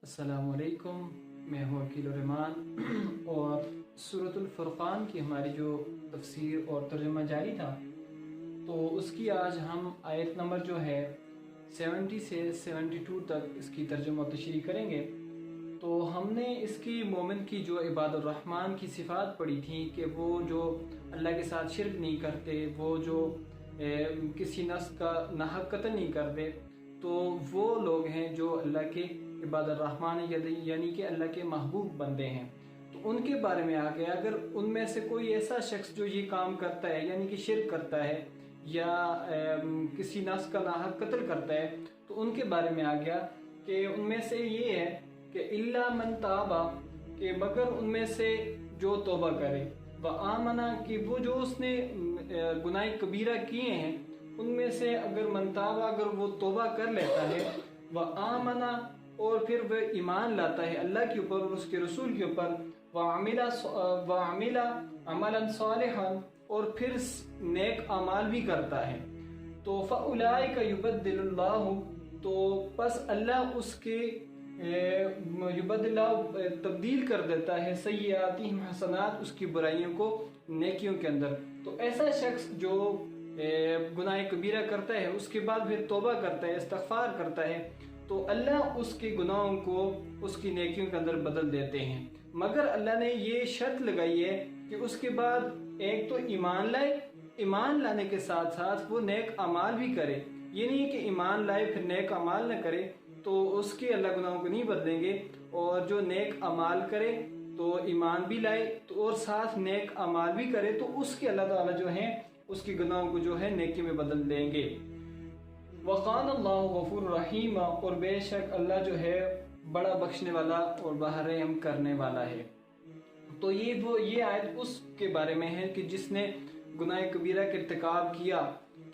अस्सलामु अलैकुम, मैं हूँ वकील रहमान और सूरतुल फुरक़ान की हमारी जो तफसीर और तर्जुमा जारी था, तो उसकी आज हम आयत नंबर जो है 70 से 72 तक इसकी तर्जुमा और तशरीह करेंगे। तो हमने इसकी मोमिन की जो इबादुर रहमान की सिफ़ात पढ़ी थी कि वो जो अल्लाह के साथ शिरक नहीं करते, वो जो किसी नफ्स का नाहक कत्ल नहीं करते, तो वो लोग हैं जो अल्लाह के इबादुर रहमान यानी कि अल्लाह के महबूब बंदे हैं। तो उनके बारे में आ गया, अगर उनमें से कोई ऐसा शख्स जो ये काम करता है यानी कि शिरक करता है या किसी नफ्स का नाहक कत्ल करता है, तो उनके बारे में आ गया कि उनमें से ये है कि इल्ला मन ताबा, कि मगर उनमें से जो तौबा करे, व आमना कि वो जो उसने गुनाह कबीरा किए हैं उनमें से अगर मनताबा, अगर वो तौबा कर लेता है, व आमना और फिर वह ईमान लाता है अल्लाह के ऊपर और उसके रसूल के ऊपर, व अमिला अमलन सालिहन और फिर नेक अमाल भी करता है, तो फ़उलाइका युबद्दिलुल्लाहु, तो बस अल्लाह उसके तब्दील कर देता है सय्यातिहिम हसनात, उसकी बुराइयों को नेकियों के अंदर। तो ऐसा शख्स जो गुनाह कबीरा करता है उसके बाद फिर तौबा करता है, इस्तग़फ़ार करता है, तो अल्लाह उसके गुनाहों को उसकी नेकियों के अंदर बदल देते हैं। मगर अल्लाह ने ये शर्त लगाई है कि उसके बाद एक तो ईमान लाए, ईमान लाने के साथ साथ वो नेक अमाल भी करे। ये नहीं कि ईमान लाए फिर नेक अमाल न करे, तो उसके अल्लाह गुनाहों को नहीं बदलेंगे। और जो नेक अमाल करे तो ईमान भी लाए तो और साथ नेक अमाल भी करे, तो उसके अल्लाह ताला जो है उसके गुनाहों को जो है नेकी में बदल देंगे। वक़ान अल्लाहु गफ़ूर रहीम, और बेशक अल्लाह जो है बड़ा बख्शने वाला और बड़ा रहम करने वाला है। तो ये आयत उसके बारे में है कि जिसने गुनाह कबीरा का इर्तिकाब किया,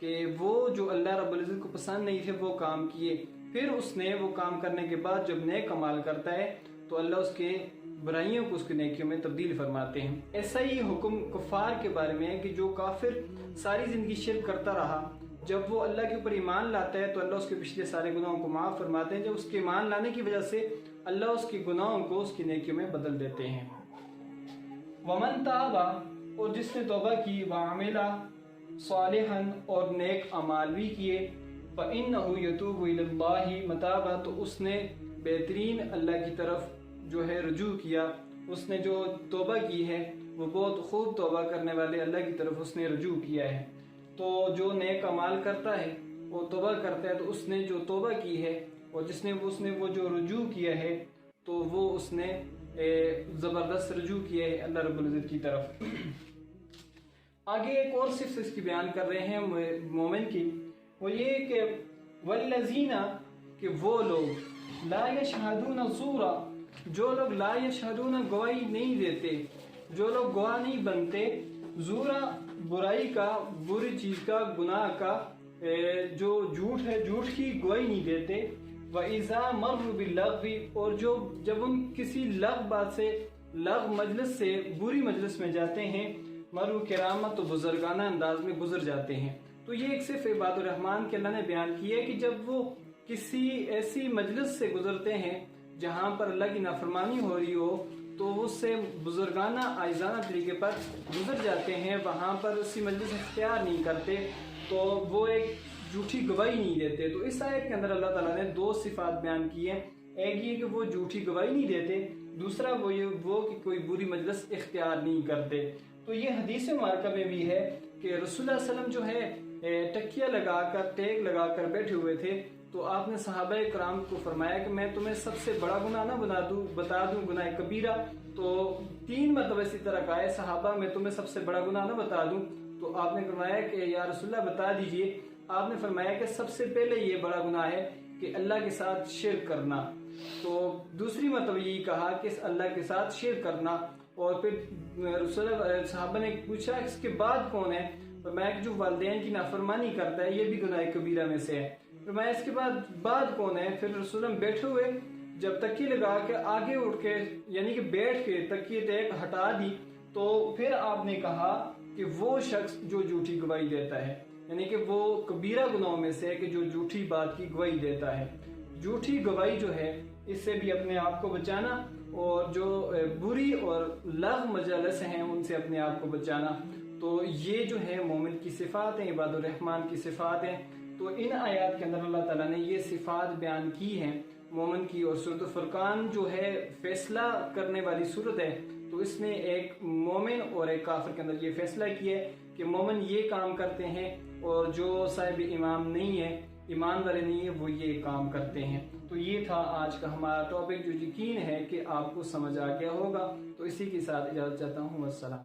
कि वो जो अल्लाह रब्बुल इज़्ज़त को पसंद नहीं थे वो काम किए, फिर उसने वो काम करने के बाद जब नेक अमाल करता है तो अल्लाह उसके बुराइयों को उसकी नेकियों में तब्दील फरमाते हैं। ऐसा ही हुक्म कुफ़ार के बारे में है कि जो काफिर सारी ज़िंदगी शिरक करता रहा, जब वो अल्लाह के ऊपर ईमान लाता है तो अल्लाह उसके पिछले सारे गुनाहों को माफ़ फरमाते हैं। जब उसके ईमान लाने की वजह से अल्लाह उसके गुनाहों को उसकी नेकियों में बदल देते हैं। वमन ताबा, और जिसने तौबा की, वअमिला सालिहन और नेक अमाल भी किए, फ़इन्नहु यतूबु इलल्लाहि मताबा, तो उसने बेहतरीन अल्लाह की तरफ जो है रुजू किया, उसने जो तौबा की है वो बहुत खूब तौबा करने वाले अल्लाह की तरफ उसने रुजू किया है। तो जो नेक अमाल करता है वो तौबा करता है, तो उसने जो तौबा की है और उसने वो जो रुजू किया है तो वो उसने ज़बरदस्त रुजू किया है अल्लाह रब्बुल इज़्ज़त की तरफ। आगे एक और सिर्फ इसकी बयान कर रहे हैं मोमिन की, वो ये कि वल्लज़ीना, कि वो लोग ला यशहदून ज़ूरा, जो लोग ला यशहदून गवाही नहीं देते, जो लोग गवाह नहीं बनते, ज़ूरा बुराई का, बुरी चीज़ का, गुनाह का, जो झूठ है झूठ की गवाही नहीं देते। व इज़ा मर्रु बिल्लग़वी, और जो जब उन किसी लग़ बात से, लग़ मजलिस से, बुरी मजलिस में जाते हैं, मर्रु किरामत, तो बुजुर्गाना अंदाज में गुजर जाते हैं। तो ये एक सिर्फ इबादुर रहमान के अल्लाह ने बयान किया है कि जब वो किसी ऐसी मजलिस से गुजरते हैं जहाँ पर अल्लाह की नाफरमानी हो रही हो, तो उससे बुजुर्गाना आइजाना तरीके पर गुजर जाते हैं, वहाँ पर उसी मजलिस इख्तियार नहीं करते, तो वो एक झूठी गवाही नहीं देते। तो इस आयत के अंदर अल्लाह ताला ने दो सिफात बयान की हैं, एक ये कि वो झूठी गवाही नहीं देते, दूसरा वो कि कोई बुरी मजलिस इख्तियार नहीं करते। तो ये हदीस मुबारका में भी है कि रसूलुल्लाह सल्लल्लाहु अलैहि वसल्लम जो है तकिया लगाकर, टेक लगाकर बैठे हुए थे, तो आपने सहाबा कराम को फरमाया कि मैं तुम्हें सबसे बड़ा गुनाह ना बता दूं गुनाह कबीरा। तो 3 मरतबा इसी तरह कहा है, सहाबा मैं तुम्हें सबसे बड़ा गुनाह ना बता दूं, तो आपने फरमाया कि या रसूलुल्लाह बता दीजिए। आपने फरमाया कि सबसे पहले ये बड़ा गुनाह है कि अल्लाह के साथ शिरक करना। तो दूसरी मरतबा यही कहा कि अल्लाह के साथ शिरक करना। और फिर सहाबा ने पूछा इसके बाद कौन है, फरमाया जो वालिदैन की नाफरमानी करता है ये भी गुनाह कबीरा में से है। फरमाया इसके बाद कौन है, फिर रसूल बैठे हुए जब तकिए लगा के आगे उठ के यानी कि बैठ के तकिए टेक हटा दी, तो फिर आपने कहा कि वो शख्स जो झूठी गवाही देता है, यानी कि वो कबीरा गुनाहों में से है कि जो झूठी बात की गवाही देता है। झूठी गवाही जो है इससे भी अपने आप को बचाना, और जो बुरी और लग़ मजालिस हैं उनसे अपने आप को बचाना। तो ये जो है मोमिन की सिफ़ात हैं, इबादुर रहमान की सिफ़ात हैं। तो इन आयात के अंदर अल्लाह ताला ने ये सिफ़ात बयान की हैं मोमिन की। और सूरत फुरकान जो है फैसला करने वाली सूरत है, तो इसने एक मोमिन और एक काफिर के अंदर ये फैसला किया है कि मोमिन ये काम करते हैं और जो साहिब इमाम नहीं है, ईमान वाले नहीं है, वो ये काम करते हैं। तो ये था आज का हमारा टॉपिक, जो यकीन है कि आपको समझ आ गया होगा। तो इसी के साथ इजाज़त चाहता हूँ। अस्सलाम।